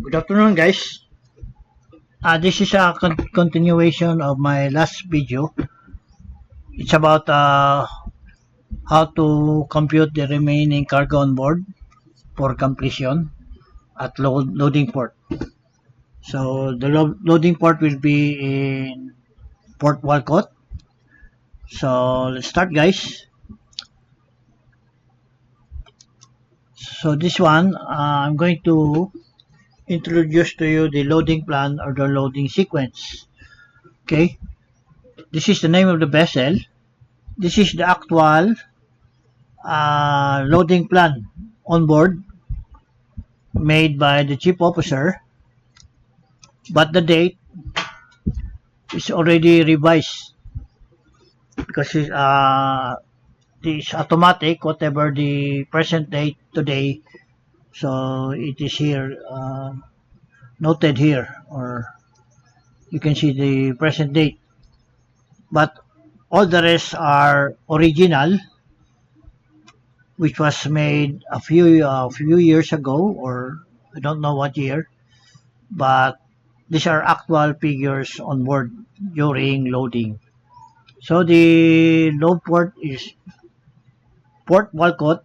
Good afternoon, guys. This is a continuation of my last video. It's about how to compute the remaining cargo on board for completion at loading port. So the loading port will be in Port Walcott. So let's start, guys. So this one, I'm going to introduce to you the loading plan or the loading sequence. Okay, this is the name of the vessel. This is the actual loading plan on board made by the chief officer, but the date is already revised because it's automatic, whatever the present date today. So it is here noted here, or you can see the present date. But all the rest are original, which was made a few years ago, or I don't know what year. But these are actual figures on board during loading. So the load port is Port Walcott,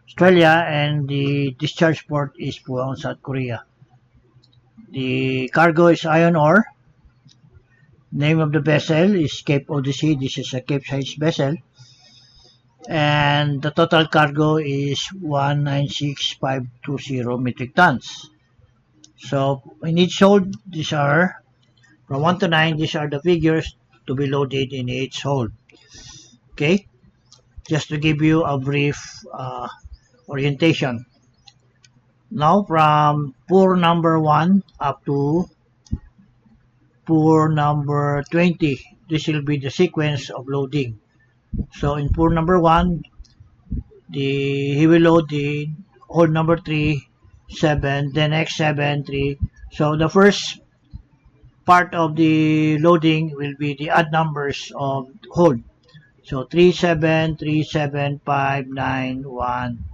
Australia, and the discharge port is Puong, South Korea. The cargo is iron ore. Name of the vessel is Cape Odyssey. This is a Capesize vessel. And the total cargo is 196,520 metric tons. So in each hold, these are from 1 to 9, these are the figures to be loaded in each hold. Okay, just to give you a brief orientation. Now from pour number 1 up to pour number 20, this will be the sequence of loading. So in pour number 1, he will load the hold number 3, 7, then next 7, 3. So the first part of the loading will be the odd numbers of hold. So 3, 7, 3, 7, 5, 9, 1.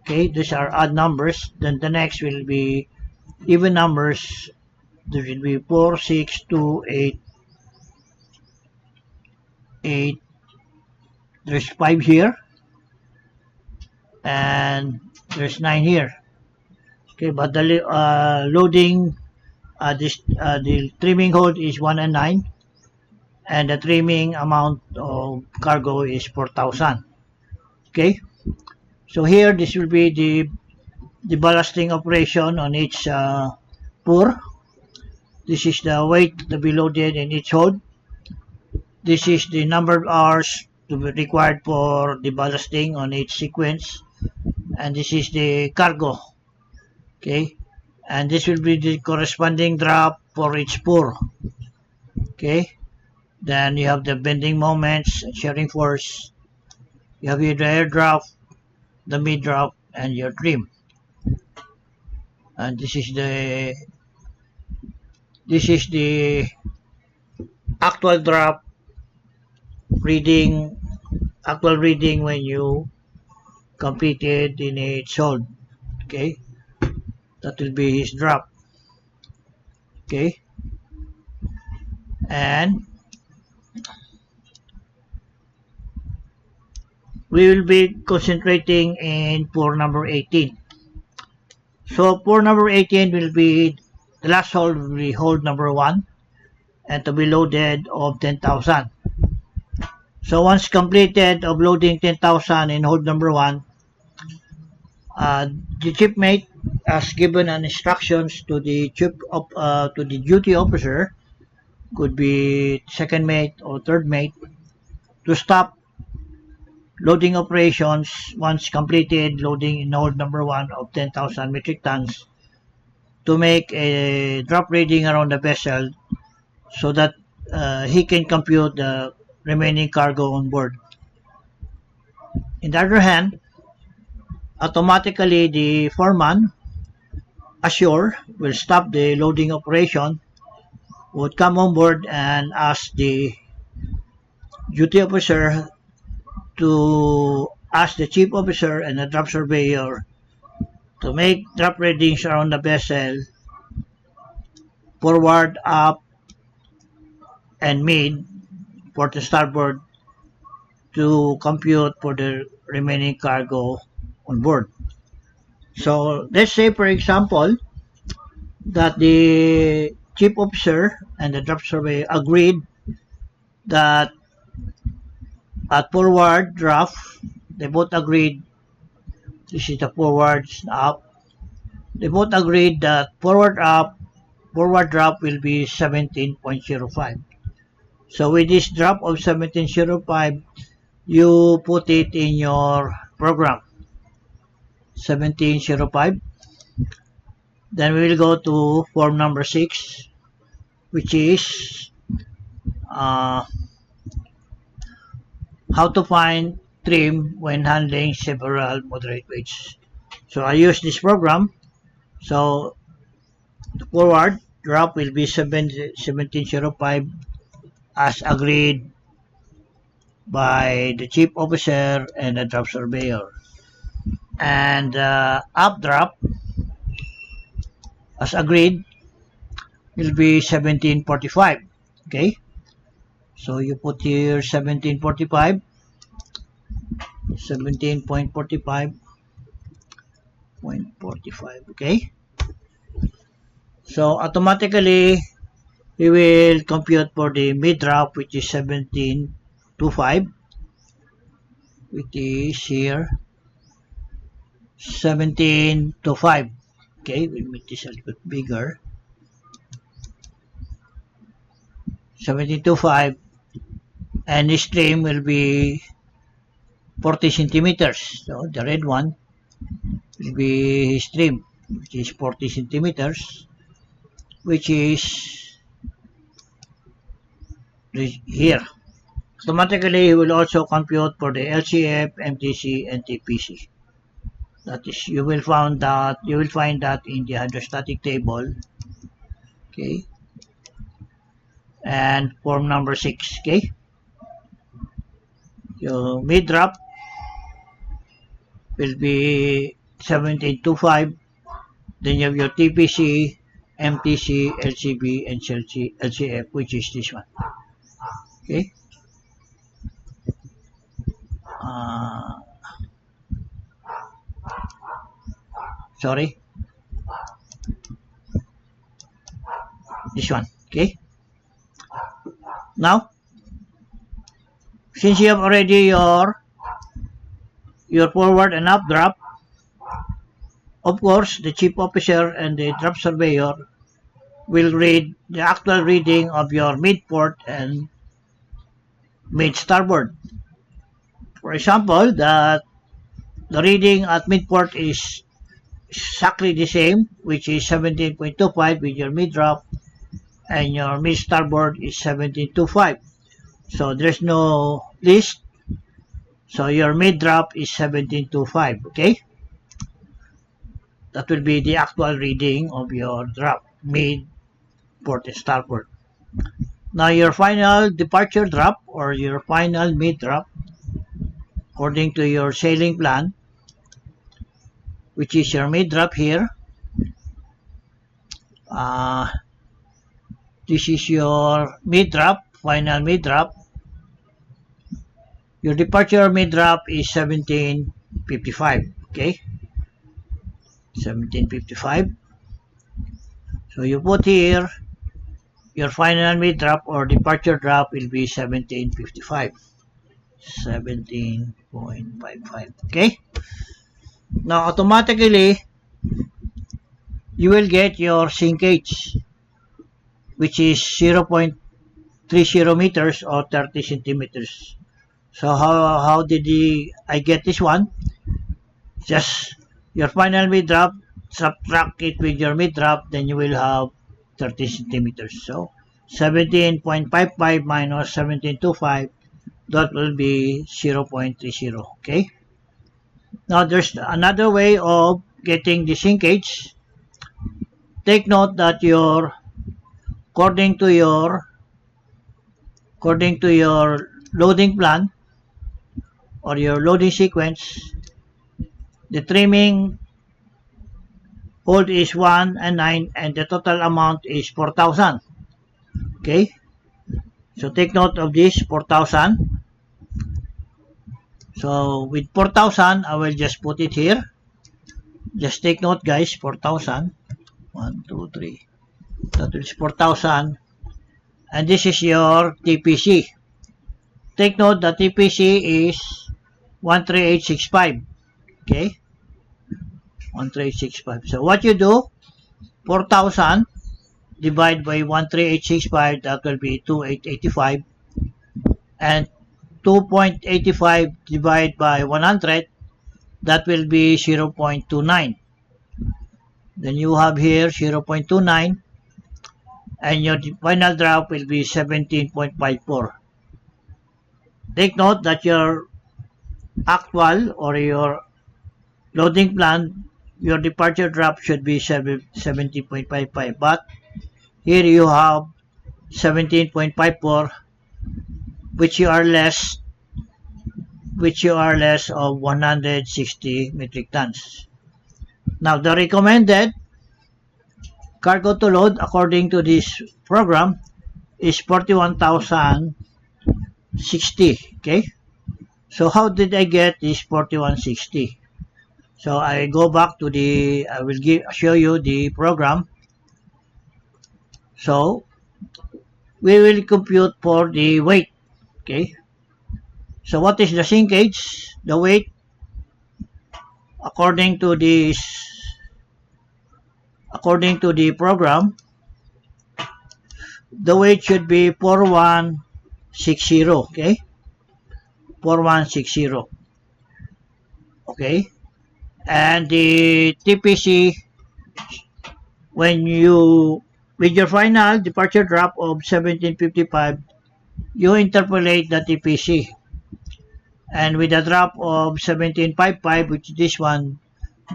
Okay, these are odd numbers. Then the next will be even numbers. There will be 4, 6, 2, 8, 8. There's 5 here. And there's 9 here. Okay, but the loading, the trimming hold is 1 and 9. And the trimming amount of cargo is 4,000. Okay, so here this will be the ballasting operation on each pour. This is the weight to be loaded in each hold. This is the number of hours to be required for the ballasting on each sequence. And this is the cargo. Okay, and this will be the corresponding drop for each pour. Okay, then you have the bending moments, shearing force. You have your air drop, the mid drop, and your trim. And this is the actual drop reading, actual reading when you completed in each hold. Okay, that will be his drop. Okay, and we will be concentrating in pour number 18. So pour number 18 will be the last hold will be hold number 1 and to be loaded of 10,000. So once completed of loading 10,000 in hold number 1, the shipmate has given an instructions to the to the duty officer, could be second mate or third mate, to stop loading operations once completed loading in hold number 1 of 10,000 metric tons, to make a drop reading around the vessel so that he can compute the remaining cargo on board. On the other hand, automatically the foreman ashore will stop the loading operation, would come on board and ask the duty officer to ask the chief officer and the drop surveyor to make drop readings around the vessel forward, up, and mid for the starboard to compute for the remaining cargo on board. So let's say, for example, that the chief officer and the draft surveyor agreed that at forward draft, they both agreed, this is the forward up, they both agreed that forward drop will be 17.05. So with this drop of 17.05, you put it in your program, 17.05. Then we will go to form number 6, which is how to find trim when handling several moderate weights. So I use this program. So the forward drop will be 17.05 as agreed by the chief officer and the draft surveyor. And up drop, as agreed, will be 17.45. Okay, so you put here 17.45, 17.45.45. Okay, so automatically we will compute for the mid drop, which is 17.25, which is here 17.25. Okay, we'll make this a little bit bigger. 17.25, and the stream will be 40 centimeters. So the red one will be stream, which is 40 centimeters, which is here. Automatically, you will also compute for the LCF, MTC, and TPC. That is, you will find that in the hydrostatic table. Okay, and form number 6. Okay, so mid drop will be 17.25. Then you have your TPC, MTC, LCB, and LCF, which is this one. Okay. Sorry. This one. Okay. Now, since you have already your forward and up drop, of course, the chief officer and the draft surveyor will read the actual reading of your mid port and mid starboard. For example, that the reading at mid port is exactly the same, which is 17.25 with your mid drop, and your mid starboard is 17.25. So there's no list. So your mid drop is 17.25. Okay, that will be the actual reading of your drop, mid, port, and starboard. Now your final departure drop or your final mid drop, according to your sailing plan, which is your mid drop here. This is your mid drop, final mid drop. Your departure mid drop is 17.55. Okay, 17.55. So you put here your final mid drop or departure drop will be 17.55. 17.55. Okay, now automatically you will get your sinkage, which is 0.30 meters or 30 centimeters. So how did I get this one? Just your final mid drop, subtract it with your mid drop, then you will have 30 centimeters. So 17.55 minus 17.25, that will be 0.30. Okay, now there's another way of getting the sinkage. Take note that according to your loading plan or your loading sequence, the trimming old is 1 and 9, and the total amount is 4,000. Okay, so take note of this 4,000. So with 4,000, I will just put it here. Just take note, guys, 4,000. 1, 2, 3. That is 4,000. And this is your TPC. Take note that TPC is 13865. Okay, 13865. So what you do, 4,000 divided by 13865, that will be 2885. And 2.85 divided by 100, that will be 0.29. Then you have here 0.29, and your final drop will be 17.54. Take note that your actual or your loading plan, your departure drop should be 17.55, but here you have 17.54, which you are less of 160 metric tons. Now the recommended cargo to load according to this program is 41,060. Okay, so how did I get this 4160? So I go back to I will show you the program. So we will compute for the weight. Okay, so what is the sinkage? The weight according to the program, the weight should be 4160. Okay, 4160. Okay, and the TPC, when you with your final departure drop of 1755, you interpolate the TPC, and with a drop of 1755, which is this one,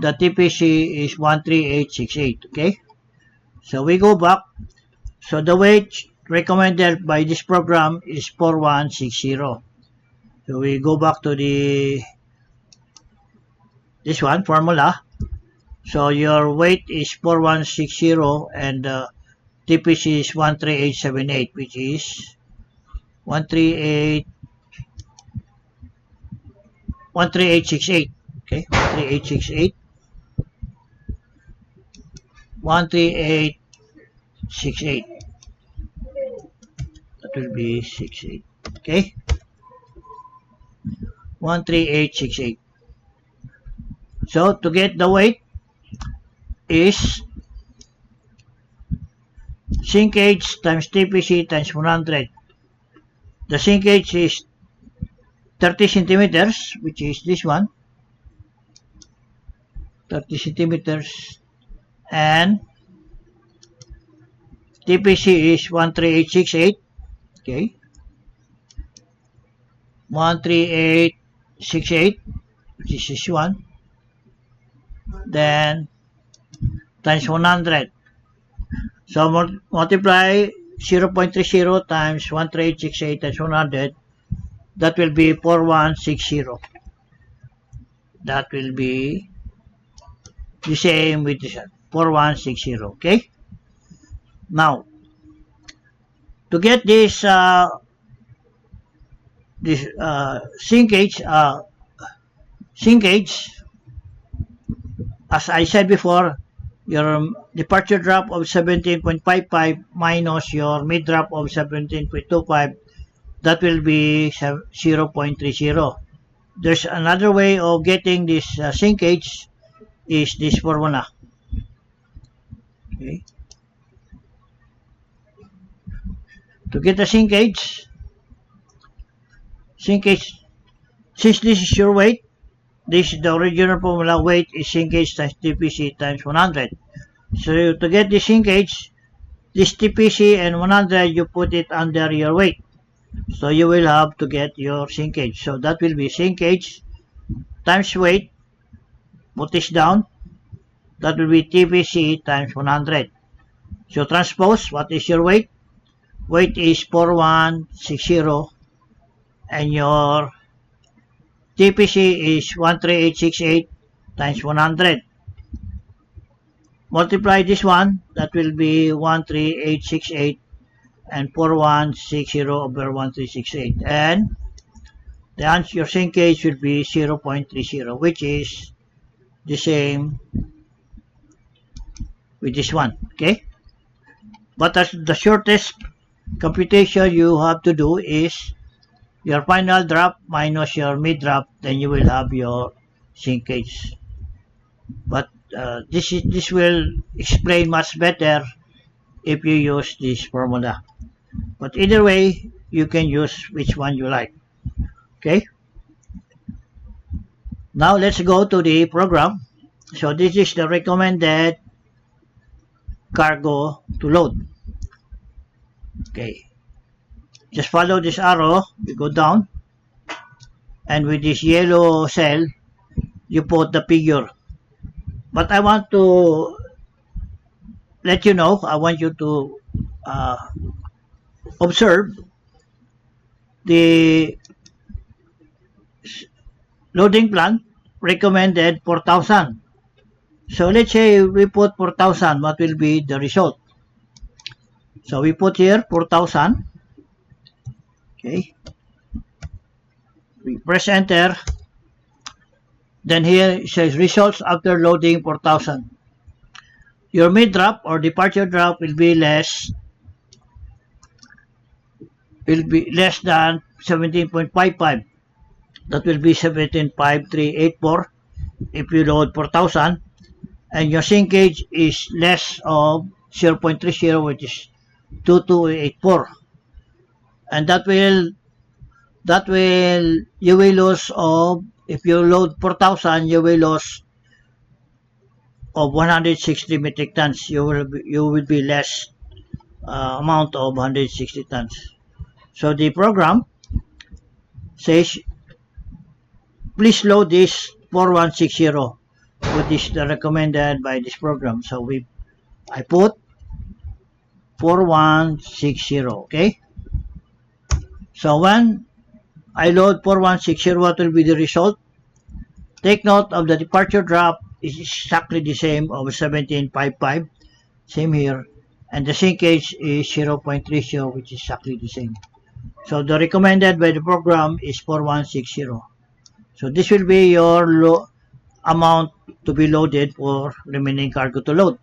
the TPC is 13868. Okay, so we go back. So the weight recommended by this program is 4160. So we go back to this one formula. So your weight is 4160, and TPC is 13878, which is 13868. Okay, 13868. 13868. That will be 68. Okay, 13868. So to get the weight is sinkage times TPC times 100. The sinkage is 30 centimeters, which is this one, 30 centimeters, and TPC is 13868. Okay, 13868, which is this one, then times 100. So multiply 0.30 times 13868 times 100, that will be 4160. That will be the same with this 4160. Okay, now to get this sinkage, as I said before, your departure drop of 17.55 minus your mid drop of 17.25, that will be 0.30. There's another way of getting this sinkage, is this formula. Okay, to get the sinkage, since this is your weight, this is the original formula. Weight is sinkage times TPC times 100. So to get the sinkage, this TPC and 100, you put it under your weight. So you will have to get your sinkage. So that will be sinkage times weight. Put this down. That will be TPC times 100. So transpose, what is your weight? Weight is 4160, and your TPC is 13868 times 100. multiply this one, that will be 13868 and 4160 over 1368, and the answer, your sinkage will be 0.30, which is the same with this one. Okay, but the shortest computation you have to do is your final drop minus your mid drop, then you will have your sinkage. But this will explain much better if you use this formula. But either way, you can use which one you like. Okay. Now let's go to the program. So this is the recommended cargo to load. Okay. Just follow this arrow. You go down, and with this yellow cell, you put the figure. But I want to let you know. I want you to uh, observe the loading plan recommended 4,000. So let's say we put 4,000, what will be the result? So we put here 4,000. Okay. We press enter. Then here it says results after loading 4,000. Your mid drop or departure drop will be less than 17.55. That will be 17.5384 if you load 4,000, and your sinkage is less of 0.30, which is 2284, and that will you will lose of, if you load 4,000, you will lose of 160 metric tons. You will be less amount of 160 tons. So the program says please load this 4160, which is the recommended by this program. So I put 4160. Okay. So when I load 4160, what will be the result? Take note of the departure drop is exactly the same of 1755, same here, and the sinkage is 0.30, which is exactly the same. So the recommended by the program is 4160. So this will be your amount to be loaded for remaining cargo to load.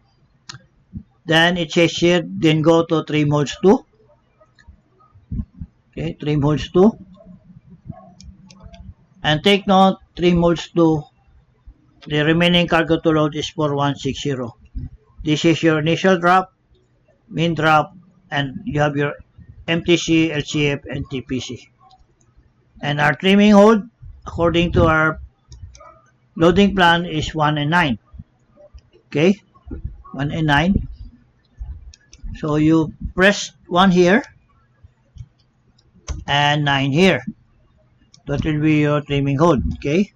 Then it says here, then go to trim holes 2. Okay, trim holes 2. And take note, trim holes 2, the remaining cargo to load is 4160. This is your initial drop, main drop, and you have your MTC, LCF, and TPC. And our trimming hold, according to our loading plan, is 1 and 9. Okay, 1 and 9. So you press 1 here and 9 here. That will be your trimming hold. Okay.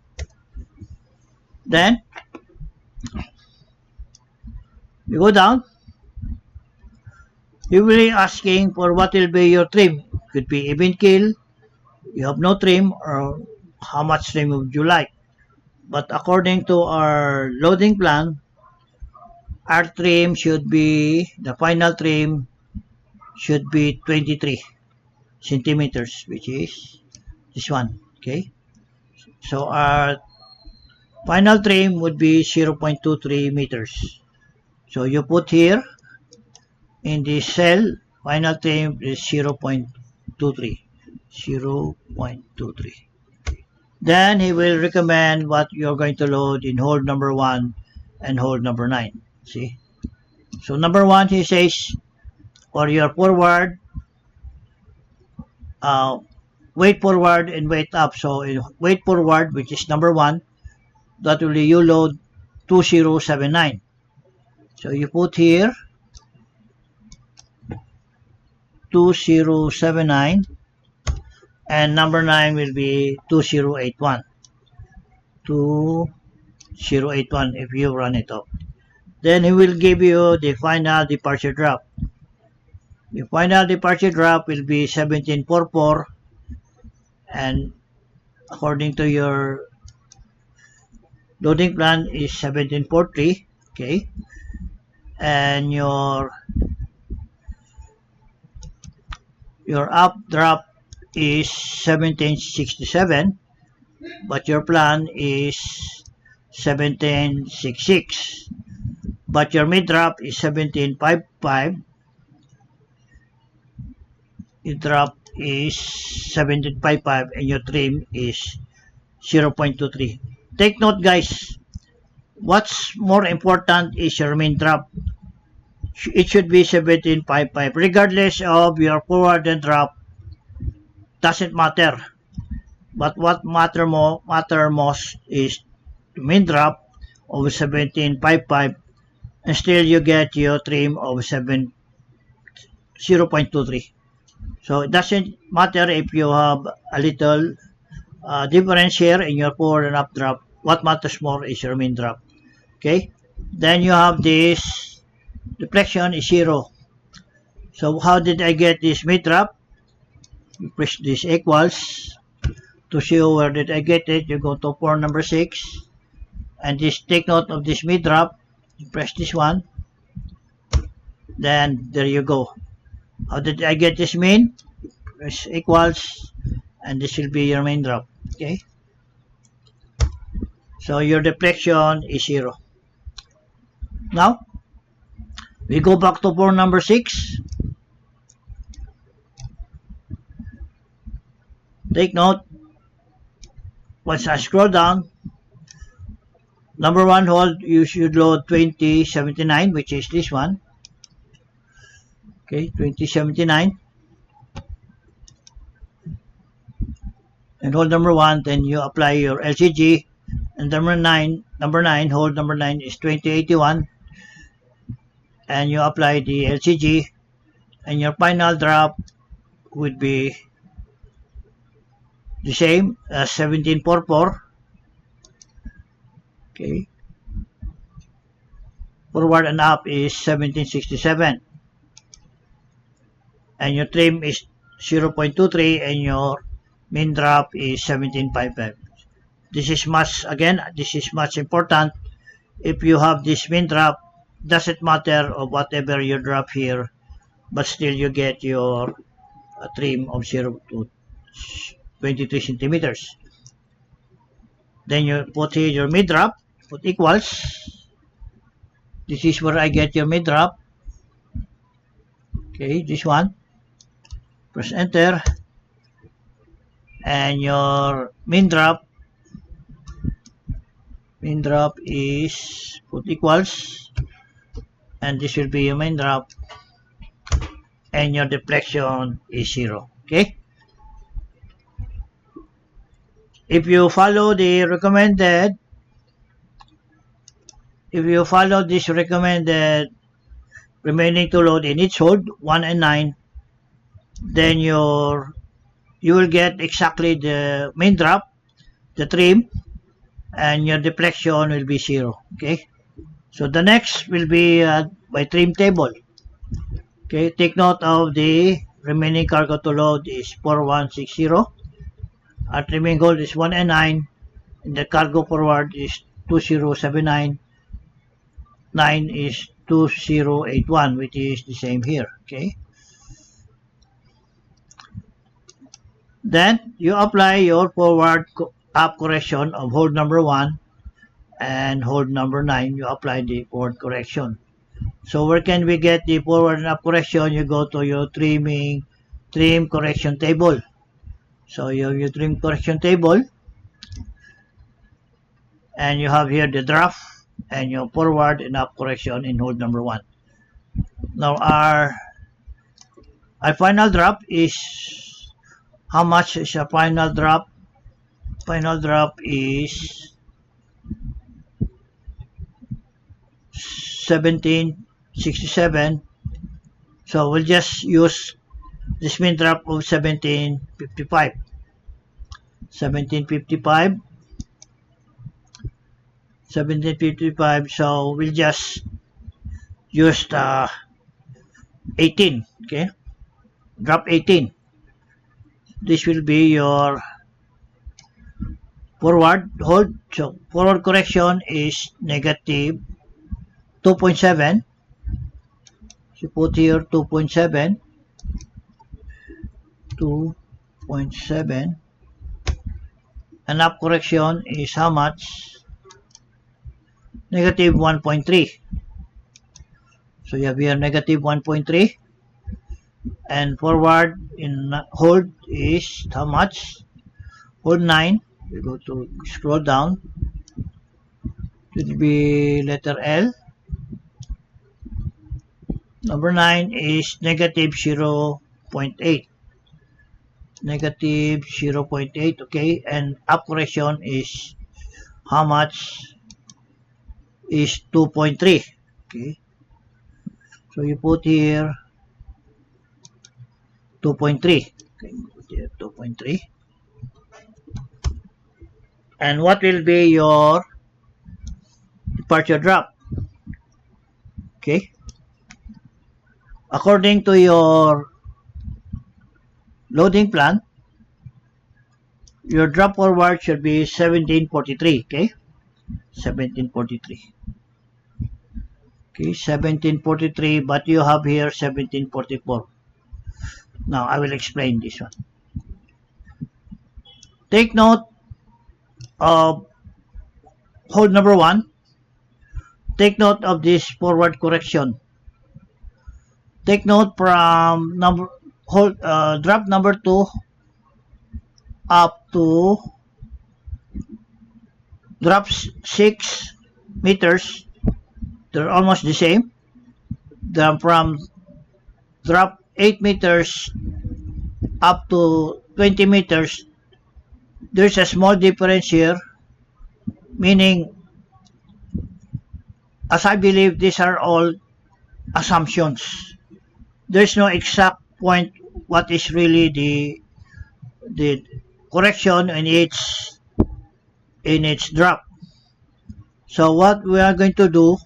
Then you go down. You will be asking for what will be your trim. Could be even keel. You have no trim, or how much trim would you like? But according to our loading plan, our trim should be, the final trim should be 23 centimeters, which is this one. Okay. So our final trim would be 0.23 meters. So you put here in this cell, final trim is 0.23. 0.23. Then he will recommend what you're going to load in hold number 1 and hold number 9. See? So number 1, he says, for your forward, weight forward and weight up. So in weight forward, which is number 1, that will be you load 2079. So you put here 2079, and number 9 will be 2081. 2081 if you run it up. Then he will give you the final departure drop. The final departure drop will be 1744, and according to your loading plan is 1743. Okay. and your updraft is 1767, but your plan is 1766, but your mid-drop is 1755, your drop is 1755, and your trim is 0.23. Take note, guys, what's more important is your main drop. It should be 1755 regardless of your forward and drop, doesn't matter, but what matter most is the main drop of 1755, and still you get your trim of 0.23. So it doesn't matter if you have a little difference here in your forward and up drop. What matters more is your main drop. Okay, then you have this deflection is 0. So how did I get this mid drop? You press this equals. To show where did I get it, you go to port number 6, and this, take note of this mid drop. You press this one, then there you go. How did I get this mean? Press equals, and this will be your main drop. Okay, so your deflection is 0. Now we go back to port number 6. Take note, once I scroll down, number 1 hold, you should load 2079, which is this one. Okay, 2079. And hold number 1, then you apply your LCG. And number 9, hold number 9 is 2081. And you apply the LCG. And your final drop would be the same as 1744. Okay. Forward and up is 1767. And your trim is 0.23, and your main drop is 1755. This is much important. If you have this main drop, doesn't matter of whatever you drop here, but still you get your trim of 0 to 23 centimeters. Then you put here your mid drop, put equals. This is where I get your mid drop. Okay, this one. Press enter, and your main drop is, put equals, and this will be your main drop, and your deflection is 0. Okay, if you follow this recommended remaining to load in each hold 1 and 9, then you will get exactly the main drop, the trim, and your deflection will be 0. Okay, so the next will be by trim table. Okay, take note of the remaining cargo to load is 4160. Our trimming hold is 1 and 9, and the cargo forward is 2079. 9 is 2081, which is the same here. Okay, then you apply your forward up correction of hold number 1 and hold number 9. You apply the forward correction. So where can we get the forward and up correction? You go to your trim correction table. So you have your trim correction table, and you have here the draft and your forward and up correction in hold number 1. Now our final drop is, how much is our final drop? Final drop is 1767. So we'll just use this main drop of 1755. 1755. So we'll just use 18. Okay, drop 18. This will be your forward hold. So forward correction is negative 2.7, So put here 2.7, 2.7, and up correction is how much? Negative 1.3. So you have here negative 1.3, and forward in hold is how much? Hold 9. We go to scroll down. It will be letter L. Number 9 is negative 0.8. Negative 0.8, okay, and up correction is how much? Is 2.3, okay. So you put here 2.3, okay, put here 2.3. And what will be your departure drop? Okay, according to your loading plan, your drop forward should be 1743, okay, 1743. Okay, 1743, but you have here 1744. Now I will explain this one. Take note of hold number 1. Take note of this forward correction. Take note from drop number 2 up to drop 6 meters. They're almost the same. Then from drop 8 meters up to 20 meters, there's a small difference here, meaning, as I believe, these are all assumptions. There's no exact point what is really the correction in its drop. So what we are going to do,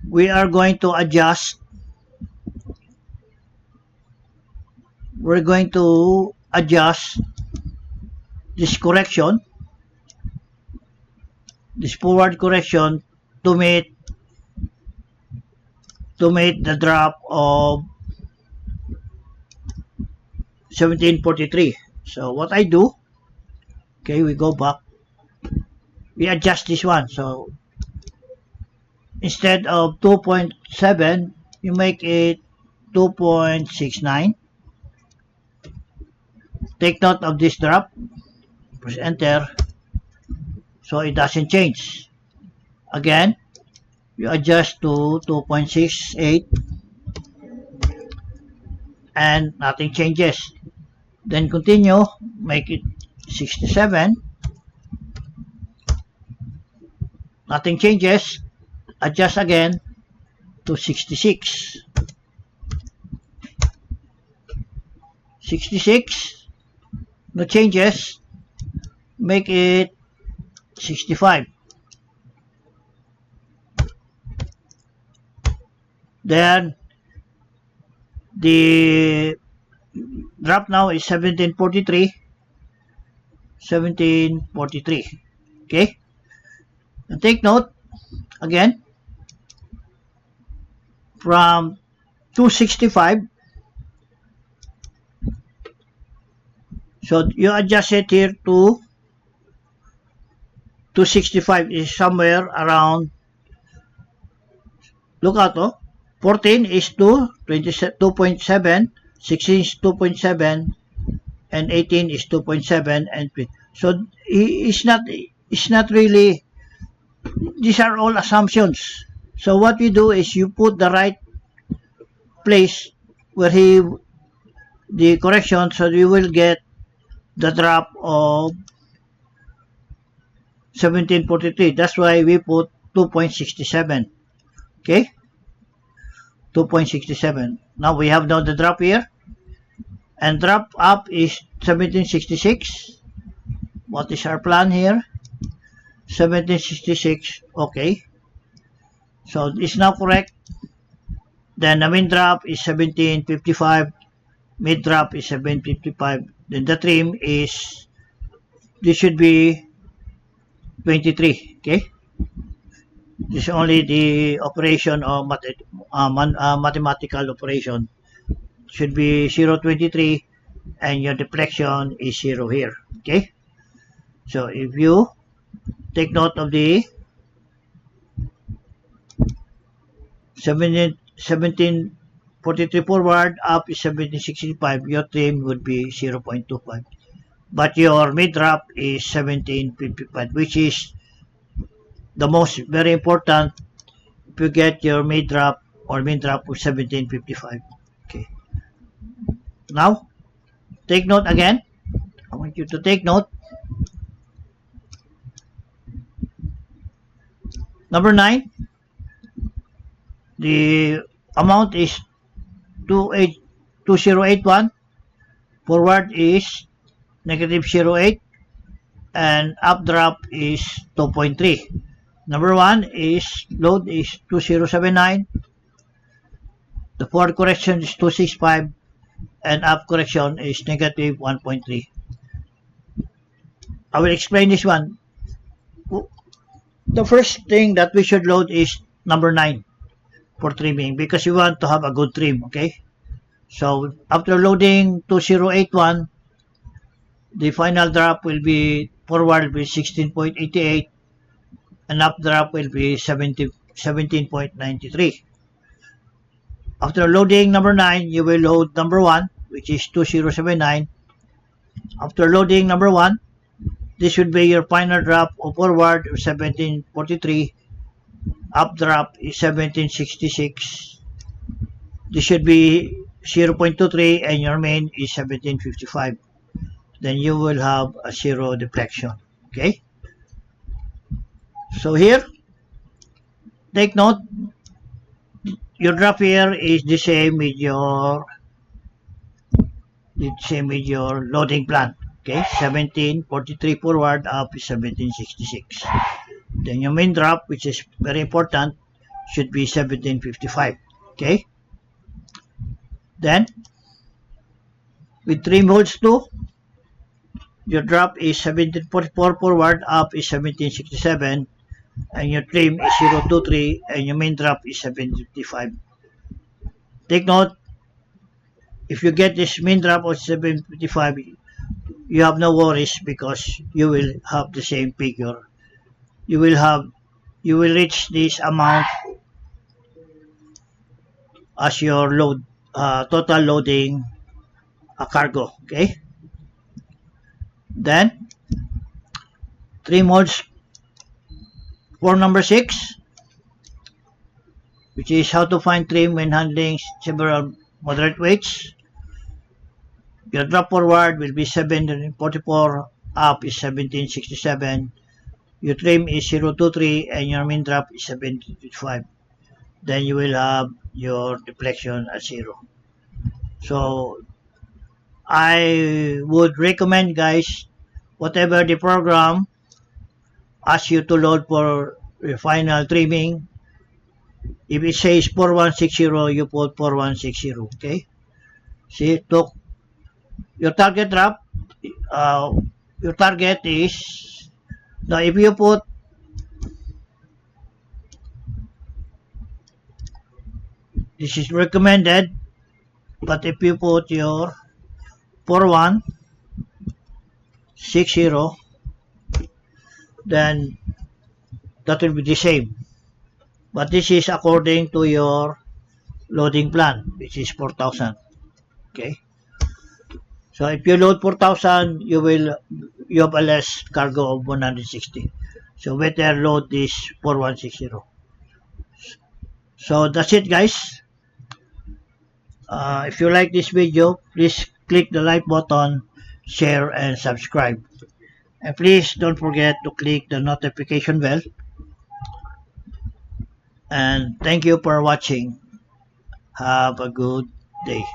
we are going to adjust. We're going to adjust this correction, this forward correction, to meet the drop of 1743. So what I do, okay, we go back, we adjust this one. So instead of 2.7, you make it 2.69. Take note of this drop, press enter, so it doesn't change. Again, you adjust to 2.68 and nothing changes. Then continue, make it 67, nothing changes. Adjust again to 66. 66, no changes. Make it 65. Then the drop now is 1743. 1743. Okay? And take note again from 265. So you adjust it here to 265 is somewhere around, look out, 14 is 2, 2.7, 16 is 2.7, and 18 is 2.7, and so it's not really, these are all assumptions. So what we do is you put the right place where the correction, so you will get the drop of 1743. That's why we put 2.67. Okay, 2.67. Now we have now the drop here, and drop up is 1766. What is our plan here? 1766. Okay, so it's now correct. Then the main drop is 1755, mid drop is 1755. Then the trim is, this should be 23. Okay, This is only the operation of mathematical operation. Should be 0.23 and your deflection is 0 here. Okay? So if you take note of the 1743 forward, up is 1765, your trim would be 0.25. But your mid drop is 1755, which is the most very important if you get your mid drop or mid drop of 1755. Okay. Now, take note again. I want you to take note. Number 9, the amount is 2081. Forward is negative 08 and up drop is 2.3. Number 1 is load is 2079. The forward correction is 265 and up correction is negative 1.3. I will explain this one. The first thing that we should load is number 9 for trimming because we want to have a good trim, okay? So after loading 2081, the final drop will be forward will be 16.88 and up drop will be 17.93. After loading number 9, you will load number 1, which is 2079. After loading number 1, this would be your final drop of forward of 1743. Up drop is 1766. This should be 0.23 and your main is 1755. Then you will have a 0 deflection. Okay? So here, take note, your drop here is the same with your loading plan. Okay, 1743 forward, up is 1766. Then your main drop, which is very important, should be 1755. Okay. Then with trim holds 2, your drop is 1744 forward, up is 1767, and your trim is 023, and your main drop is 755. Take note, if you get this main drop of 755, you have no worries because you will have the same figure. You will reach this amount as your load, total loading cargo. Okay. Then trim holds for number 6, which is how to find trim when handling several moderate weights. Your drop forward will be 744, up is 1767. Your trim is 023 and your main drop is 755. Then you will have your deflection at 0. So I would recommend, guys, whatever the program asks you to load for your final trimming, if it says 4160, you put 4160. Okay. See, took your target drop. Your target is, now if you put this is recommended, but if you put your 4160, then that will be the same. But this is according to your loading plan, which is 4,000. Okay. So if you load 4,000, you have a less cargo of 160. So better load this 4160. So that's it, guys. If you like this video, please click the like button, share, and subscribe. And please don't forget to click the notification bell. And thank you for watching. Have a good day.